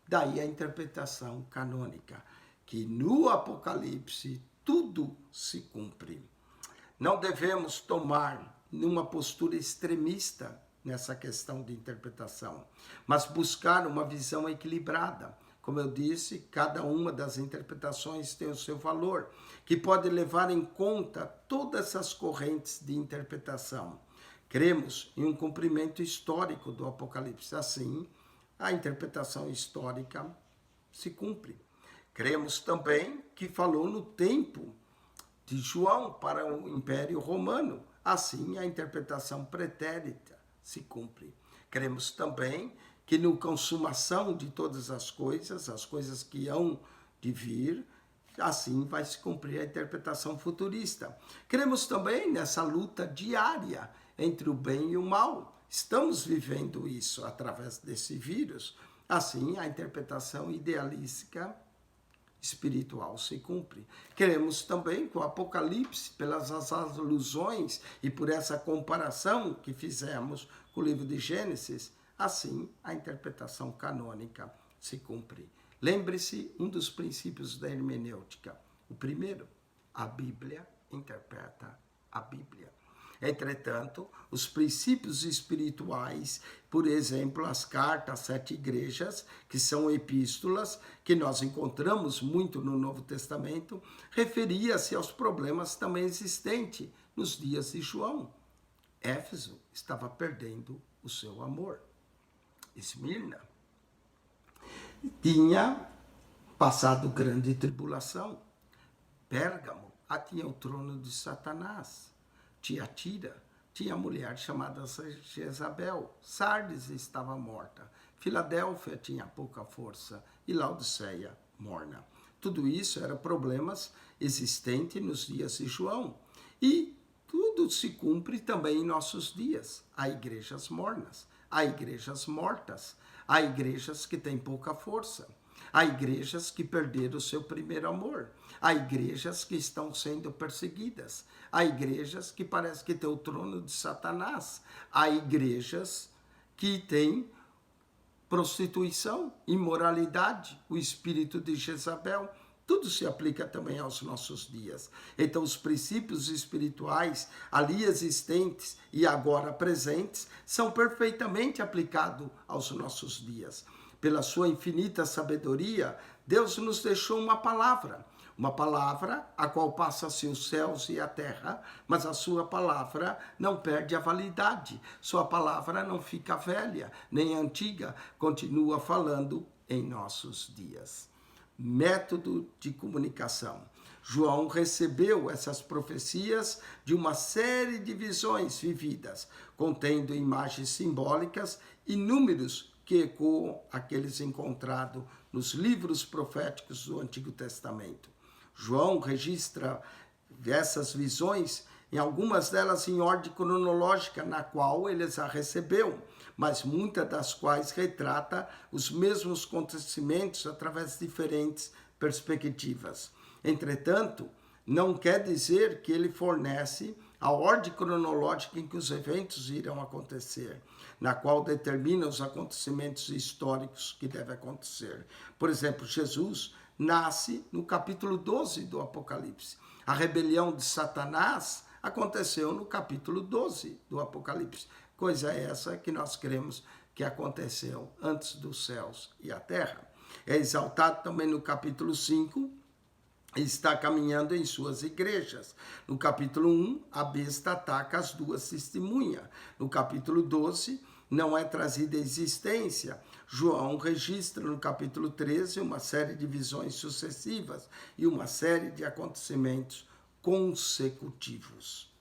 Speaker 1: Daí a interpretação canônica, que no Apocalipse tudo se cumpre. Não devemos tomar uma postura extremista nessa questão de interpretação, mas buscar uma visão equilibrada. Como eu disse, cada uma das interpretações tem o seu valor, que pode levar em conta todas essas correntes de interpretação. Cremos em um cumprimento histórico do Apocalipse. Assim, a interpretação histórica se cumpre. Cremos também que falou no tempo de João para o Império Romano. Assim, a interpretação pretérita se cumpre. Cremos também que na consumação de todas as coisas que hão de vir, assim vai se cumprir a interpretação futurista. Cremos também nessa luta diária entre o bem e o mal. Estamos vivendo isso através desse vírus. Assim, a interpretação idealística espiritual se cumpre. Queremos também que o Apocalipse, pelas alusões e por essa comparação que fizemos com o livro de Gênesis, assim a interpretação canônica se cumpre. Lembre-se um dos princípios da hermenêutica. O primeiro, a Bíblia interpreta a Bíblia. Entretanto, os princípios espirituais, por exemplo, as cartas às 7 igrejas, que são epístolas, que nós encontramos muito no Novo Testamento, referia-se aos problemas também existentes nos dias de João. Éfeso estava perdendo o seu amor. Esmirna tinha passado grande tribulação. Pérgamo tinha o trono de Satanás. Tiatira tinha a mulher chamada Jezabel. Sardes estava morta. Filadélfia tinha pouca força. E Laodiceia morna. Tudo isso eram problemas existentes nos dias de João. E tudo se cumpre também em nossos dias. Há igrejas mornas, há igrejas mortas, há igrejas que têm pouca força. Há igrejas que perderam o seu primeiro amor. Há igrejas que estão sendo perseguidas. Há igrejas que parece que têm o trono de Satanás. Há igrejas que têm prostituição, imoralidade, o espírito de Jezabel. Tudo se aplica também aos nossos dias. Então, os princípios espirituais ali existentes e agora presentes são perfeitamente aplicados aos nossos dias. Pela sua infinita sabedoria, Deus nos deixou uma palavra a qual passa-se os céus e a terra, mas a sua palavra não perde a validade. Sua palavra não fica velha, nem antiga, continua falando em nossos dias. Método de comunicação. João recebeu essas profecias de uma série de visões vividas, contendo imagens simbólicas e números que ecoam aqueles encontrados nos livros proféticos do Antigo Testamento. João registra essas visões, em algumas delas em ordem cronológica, na qual ele as recebeu, mas muitas das quais retrata os mesmos acontecimentos através de diferentes perspectivas. Entretanto, não quer dizer que ele fornece a ordem cronológica em que os eventos irão acontecer, na qual determina os acontecimentos históricos que devem acontecer. Por exemplo, Jesus nasce no capítulo 12 do Apocalipse. A rebelião de Satanás aconteceu no capítulo 12 do Apocalipse. Coisa essa que nós cremos que aconteceu antes dos céus e a terra. É exaltado também no capítulo 5, e está caminhando em suas igrejas. No capítulo 1, a besta ataca as duas testemunhas. No capítulo 12, não é trazida à existência. João registra no capítulo 13 uma série de visões sucessivas e uma série de acontecimentos consecutivos.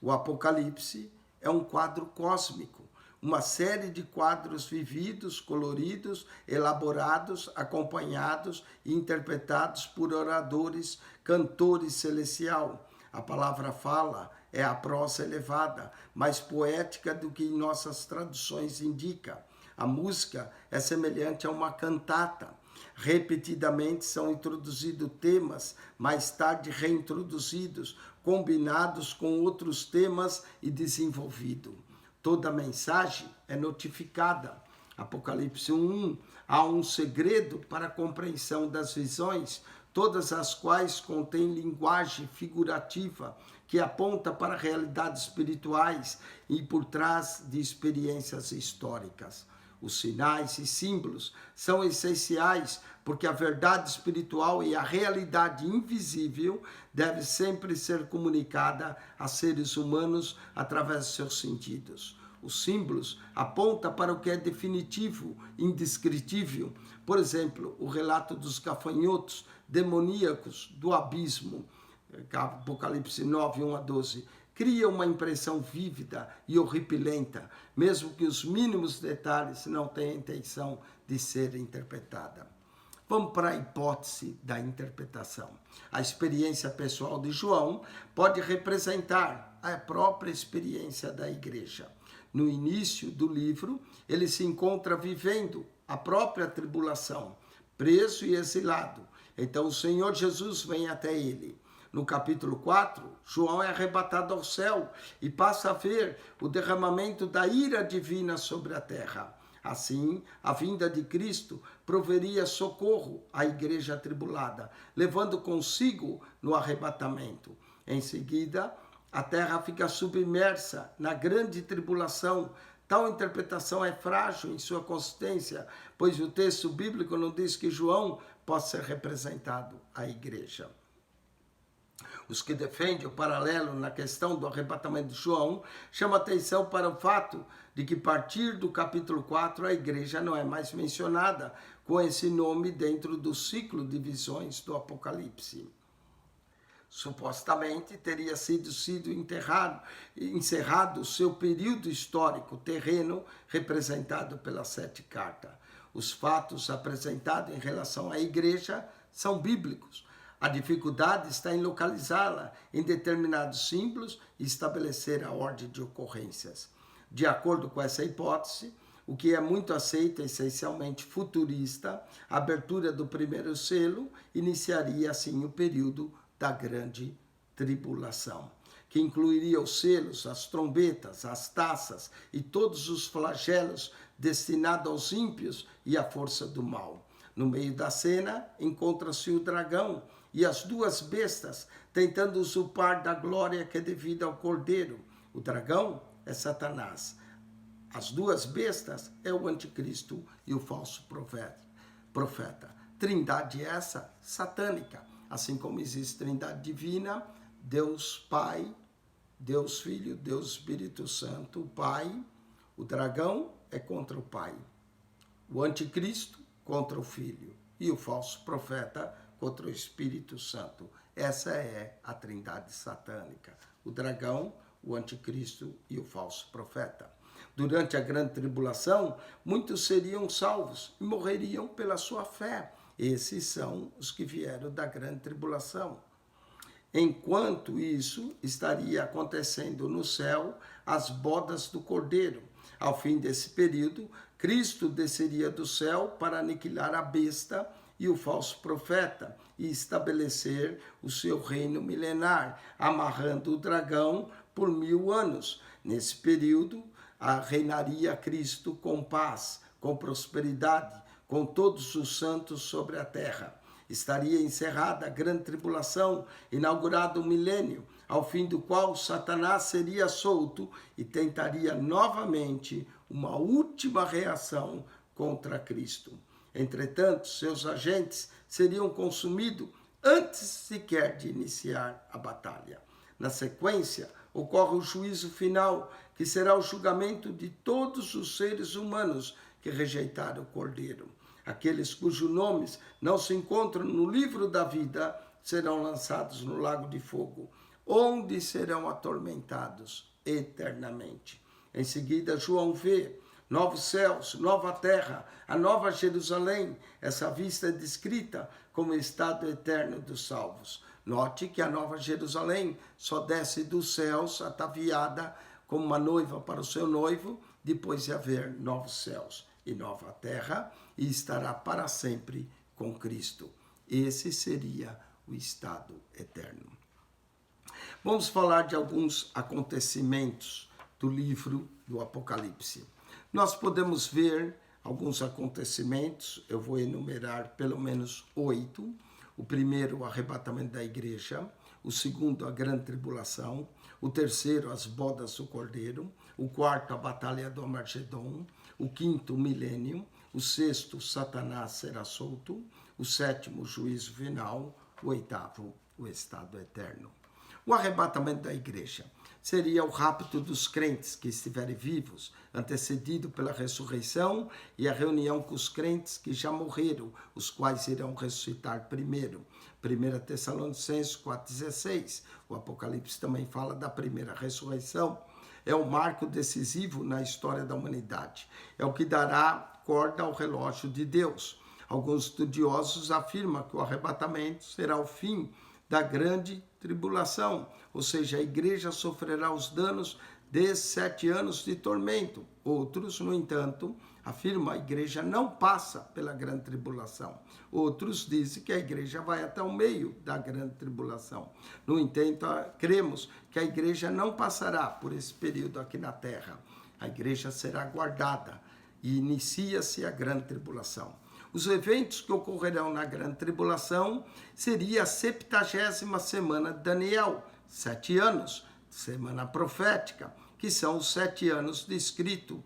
Speaker 1: O Apocalipse é um quadro cósmico, uma série de quadros vividos, coloridos, elaborados, acompanhados e interpretados por oradores, cantores celestial. A palavra fala é a prosa elevada, mais poética do que em nossas traduções indica. A música é semelhante a uma cantata. Repetidamente são introduzidos temas, mais tarde reintroduzidos, combinados com outros temas e desenvolvidos. Toda mensagem é notificada. Apocalipse 1, há um segredo para a compreensão das visões, todas as quais contêm linguagem figurativa que aponta para realidades espirituais e por trás de experiências históricas. Os sinais e símbolos são essenciais porque a verdade espiritual e a realidade invisível deve sempre ser comunicada a seres humanos através de seus sentidos. Os símbolos apontam para o que é definitivo, indescritível. Por exemplo, o relato dos gafanhotos demoníacos do abismo, Apocalipse 9, 1 a 12, cria uma impressão vívida e horripilenta, mesmo que os mínimos detalhes não tenham intenção de ser interpretada. Vamos para a hipótese da interpretação. A experiência pessoal de João pode representar a própria experiência da igreja. No início do livro, ele se encontra vivendo a própria tribulação, preso e exilado. Então o Senhor Jesus vem até ele. No capítulo 4, João é arrebatado ao céu e passa a ver o derramamento da ira divina sobre a terra. Assim, a vinda de Cristo proveria socorro à igreja atribulada, levando consigo no arrebatamento. Em seguida, a terra fica submersa na grande tribulação. Tal interpretação é frágil em sua consistência, pois o texto bíblico não diz que João possa ser representado à igreja. Os que defendem o paralelo na questão do arrebatamento de João chamam atenção para o fato de que, a partir do capítulo 4, a igreja não é mais mencionada com esse nome dentro do ciclo de visões do Apocalipse. Supostamente teria sido encerrado o seu período histórico terreno representado pelas 7 cartas. Os fatos apresentados em relação à igreja são bíblicos. A dificuldade está em localizá-la em determinados símbolos e estabelecer a ordem de ocorrências. De acordo com essa hipótese, o que é muito aceito, essencialmente futurista, a abertura do primeiro selo iniciaria assim o período da grande tribulação, que incluiria os selos, as trombetas, as taças e todos os flagelos destinados aos ímpios e à força do mal. No meio da cena encontra-se o dragão e as duas bestas tentando usurpar da glória que é devida ao Cordeiro. O dragão é Satanás. As duas bestas é o anticristo e o falso profeta. Trindade essa satânica. Assim como existe trindade divina, Deus Pai, Deus Filho, Deus Espírito Santo, o Pai. O dragão é contra o Pai. O anticristo contra o Filho. E o falso profeta contra o Espírito Santo. Essa é a trindade satânica. O dragão, o anticristo e o falso profeta. Durante a grande tribulação, muitos seriam salvos e morreriam pela sua fé. Esses são os que vieram da grande tribulação. Enquanto isso estaria acontecendo no céu, as bodas do Cordeiro. Ao fim desse período, Cristo desceria do céu para aniquilar a besta e o falso profeta e estabelecer o seu reino milenar, amarrando o dragão por 1000 anos. Nesse período, reinaria Cristo com paz, com prosperidade, com todos os santos sobre a terra. estaria encerrada a grande tribulação, inaugurado o milênio, ao fim do qual Satanás seria solto e tentaria novamente uma última reação contra Cristo. Entretanto, seus agentes seriam consumidos antes sequer de iniciar a batalha. Na sequência, ocorre o juízo final, que será o julgamento de todos os seres humanos que rejeitaram o Cordeiro. Aqueles cujos nomes não se encontram no livro da vida serão lançados no lago de fogo, onde serão atormentados eternamente. Em seguida, João vê novos céus, nova terra, a nova Jerusalém. Essa vista é descrita como estado eterno dos salvos. Note que a nova Jerusalém só desce dos céus ataviada como uma noiva para o seu noivo, depois de haver novos céus e nova terra, e estará para sempre com Cristo. Esse seria o estado eterno. Vamos falar de alguns acontecimentos do livro do Apocalipse. Nós podemos ver alguns acontecimentos, eu vou enumerar pelo menos 8. O primeiro, o arrebatamento da igreja. O segundo, a grande tribulação. O terceiro, as bodas do Cordeiro. O quarto, a batalha do Armagedon. O quinto, o milênio. O sexto, Satanás será solto. O sétimo, o juízo final. O oitavo, o estado eterno. O arrebatamento da igreja seria o rapto dos crentes que estiverem vivos, antecedido pela ressurreição e a reunião com os crentes que já morreram, os quais irão ressuscitar primeiro. 1 Tessalonicenses 4,16. O Apocalipse também fala da primeira ressurreição. É um marco decisivo na história da humanidade. É o que dará corda ao relógio de Deus. Alguns estudiosos afirmam que o arrebatamento será o fim da grande tribulação, ou seja, a igreja sofrerá os danos de 7 anos de tormento. Outros, no entanto, afirmam que a igreja não passa pela grande tribulação. Outros dizem que a igreja vai até o meio da grande tribulação. No entanto, cremos que a igreja não passará por esse período aqui na terra. A igreja será guardada e inicia-se a grande tribulação. Os eventos que ocorrerão na grande tribulação seria a 70ª semana de Daniel, 7 anos, semana profética, que são os 7 anos descritos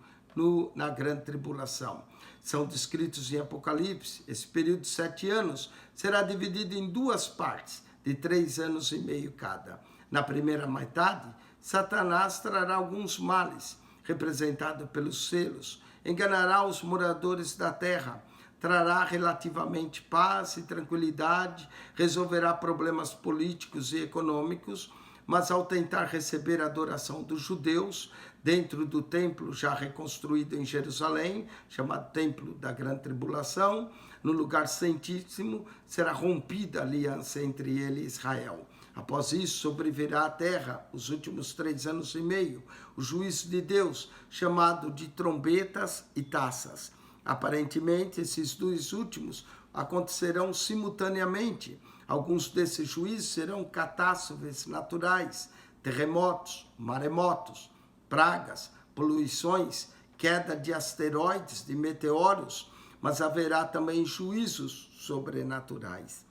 Speaker 1: na grande tribulação. São descritos em Apocalipse. Esse período de 7 anos será dividido em 2 partes, de 3 anos e meio cada. Na primeira metade, Satanás trará alguns males, representados pelos selos, enganará os moradores da terra, trará relativamente paz e tranquilidade, resolverá problemas políticos e econômicos, mas ao tentar receber a adoração dos judeus dentro do templo já reconstruído em Jerusalém, chamado Templo da Grande Tribulação, no lugar santíssimo, será rompida a aliança entre ele e Israel. Após isso, sobrevirá à terra, os últimos 3 anos e meio, o juízo de Deus, chamado de trombetas e taças. Aparentemente, esses 2 últimos acontecerão simultaneamente. Alguns desses juízos serão catástrofes naturais, terremotos, maremotos, pragas, poluições, queda de asteroides, de meteoros, mas haverá também juízos sobrenaturais.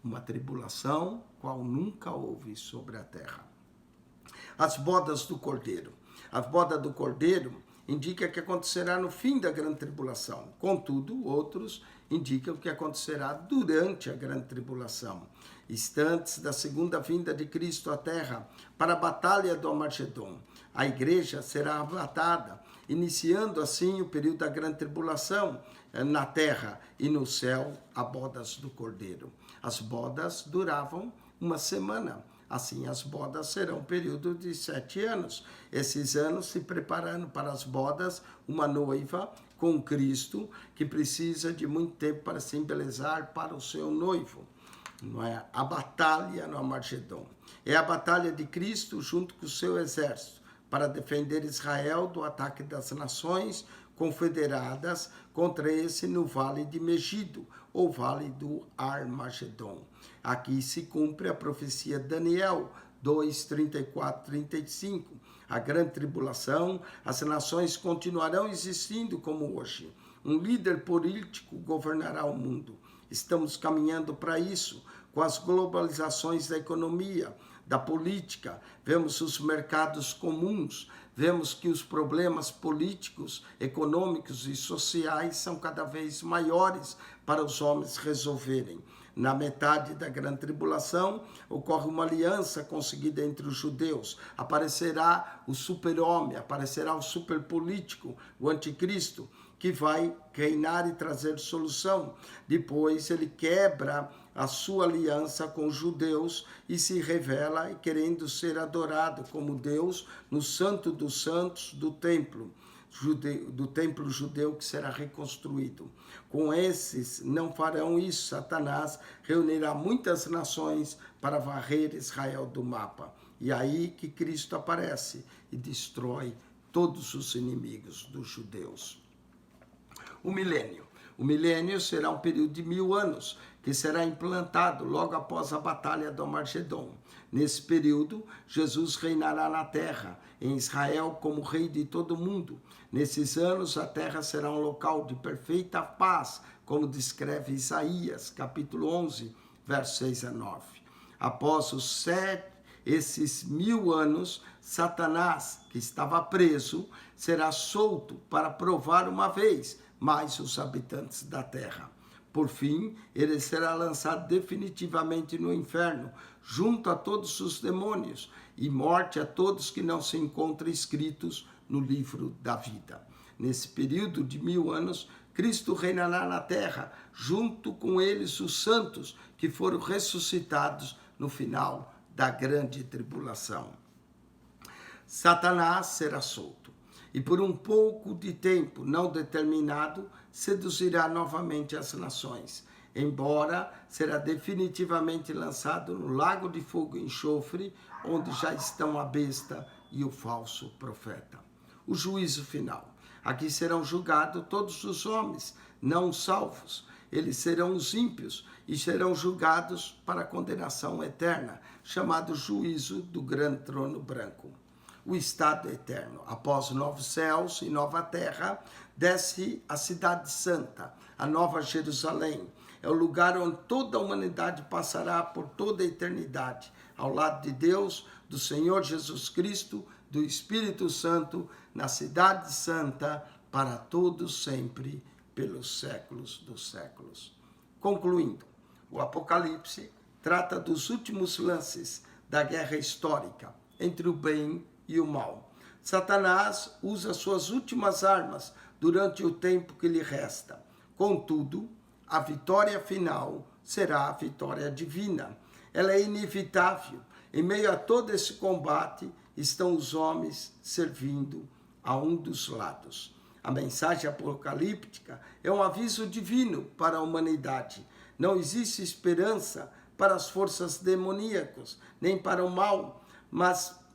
Speaker 1: Uma tribulação qual nunca houve sobre a terra. As bodas do Cordeiro. A boda do Cordeiro indica que acontecerá no fim da grande tribulação. Contudo, outros indicam que acontecerá durante a grande tribulação, instantes da segunda vinda de Cristo à terra, para a batalha do Armagedon. A igreja será arrebatada, iniciando assim o período da grande tribulação na terra, e no céu as bodas do Cordeiro. As bodas duravam 1 semana. Assim, as bodas serão um período de 7 anos. Esses anos se preparando para as bodas, uma noiva com Cristo, que precisa de muito tempo para se embelezar para o seu noivo. Não é? A batalha no Armagedon. É a batalha de Cristo junto com o seu exército, para defender Israel do ataque das nações confederadas contra esse no Vale de Megido, ou Vale do Armagedon. Aqui se cumpre a profecia de Daniel 2, 34, 35. A grande tribulação, as nações continuarão existindo como hoje. Um líder político governará o mundo. Estamos caminhando para isso, com as globalizações da economia, da política, vemos os mercados comuns, vemos que os problemas políticos, econômicos e sociais são cada vez maiores para os homens resolverem. Na metade da grande tribulação, ocorre uma aliança conseguida entre os judeus. Aparecerá o super-homem, aparecerá o super-político, o anticristo, que vai reinar e trazer solução. Depois ele quebra a sua aliança com os judeus e se revela querendo ser adorado como Deus no Santo dos Santos do templo judeu que será reconstruído. Com esses não farão isso. Satanás reunirá muitas nações para varrer Israel do mapa. E aí que Cristo aparece e destrói todos os inimigos dos judeus. O milênio. O milênio será um período de 1000 anos, que será implantado logo após a batalha do Armagedon. Nesse período, Jesus reinará na terra, em Israel, como rei de todo o mundo. Nesses anos, a terra será um local de perfeita paz, como descreve Isaías, capítulo 11, versos 6 a 9. Após esses 1000 anos, Satanás, que estava preso, será solto para provar uma vez mais os habitantes da terra. Por fim, ele será lançado definitivamente no inferno, junto a todos os demônios, e morte a todos que não se encontram escritos no livro da vida. Nesse período de 1000 anos, Cristo reinará na terra, junto com eles os santos que foram ressuscitados no final da grande tribulação. Satanás será solto e por um pouco de tempo não determinado seduzirá novamente as nações, embora será definitivamente lançado no lago de fogo e enxofre, onde já estão a besta e o falso profeta. O juízo final. Aqui serão julgados todos os homens não salvos. Eles serão os ímpios e serão julgados para a condenação eterna, chamado juízo do grande trono branco. O estado eterno. Após novos céus e nova terra, desce a cidade santa, a nova Jerusalém. É o lugar onde toda a humanidade passará por toda a eternidade, ao lado de Deus, do Senhor Jesus Cristo, do Espírito Santo, na cidade santa, para todos sempre, pelos séculos dos séculos. Concluindo, o Apocalipse trata dos últimos lances da guerra histórica entre o bem e o mal. Satanás usa suas últimas armas durante o tempo que lhe resta. Contudo, a vitória final será a vitória divina. Ela é inevitável. Em meio a todo esse combate estão os homens servindo a um dos lados. A mensagem apocalíptica é um aviso divino para a humanidade. Não existe esperança para as forças demoníacas, nem para o mal,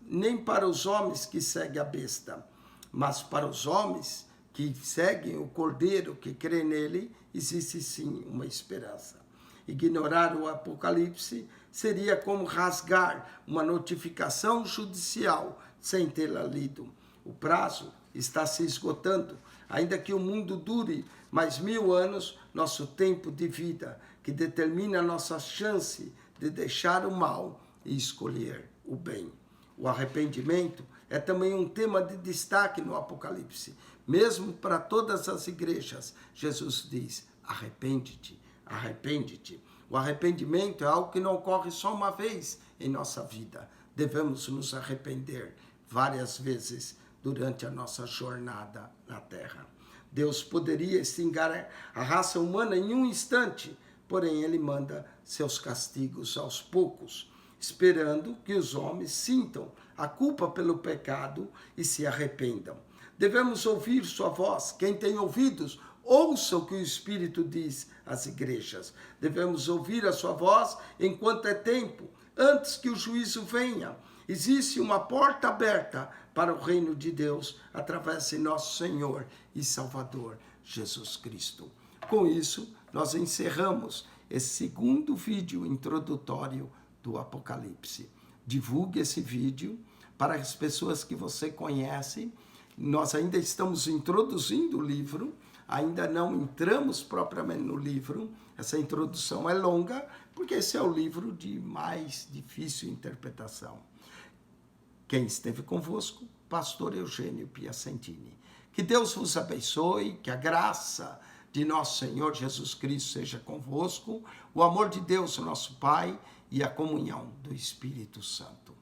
Speaker 1: nem para os homens que seguem a besta. Mas para os homens que seguem o Cordeiro, que crê nele, existe sim uma esperança. Ignorar o Apocalipse seria como rasgar uma notificação judicial sem tê-la lido. O prazo está se esgotando, ainda que o mundo dure mais 1000 anos, nosso tempo de vida, que determina a nossa chance de deixar o mal e escolher o bem. O arrependimento é também um tema de destaque no Apocalipse. Mesmo para todas as igrejas, Jesus diz: arrepende-te, arrepende-te. O arrependimento é algo que não ocorre só uma vez em nossa vida. Devemos nos arrepender várias vezes durante a nossa jornada na terra. Deus poderia extinguir a raça humana em um instante, porém ele manda seus castigos aos poucos, esperando que os homens sintam a culpa pelo pecado e se arrependam. Devemos ouvir sua voz. Quem tem ouvidos, ouça o que o Espírito diz às igrejas. Devemos ouvir a sua voz enquanto é tempo, antes que o juízo venha. Existe uma porta aberta para o reino de Deus através de nosso Senhor e Salvador Jesus Cristo. Com isso, nós encerramos esse segundo vídeo introdutório do Apocalipse. Divulgue esse vídeo para as pessoas que você conhece. Nós ainda estamos introduzindo o livro, ainda não entramos propriamente no livro, Essa introdução é longa, porque esse é o livro de mais difícil interpretação. Quem esteve convosco, pastor Eugênio Piacentini. Que Deus vos abençoe, que a graça de nosso Senhor Jesus Cristo seja convosco, o amor de Deus, nosso Pai, e a comunhão do Espírito Santo.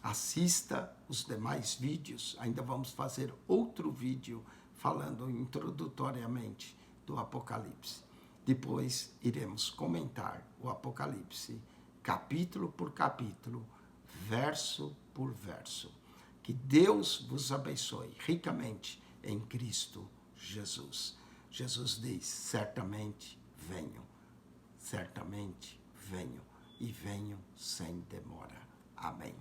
Speaker 1: Assista os demais vídeos, ainda vamos fazer outro vídeo falando introdutoriamente do Apocalipse. Depois iremos comentar o Apocalipse, capítulo por capítulo, verso por verso. Que Deus vos abençoe ricamente em Cristo Jesus. Jesus diz, certamente venho, e venho sem demora. Amém.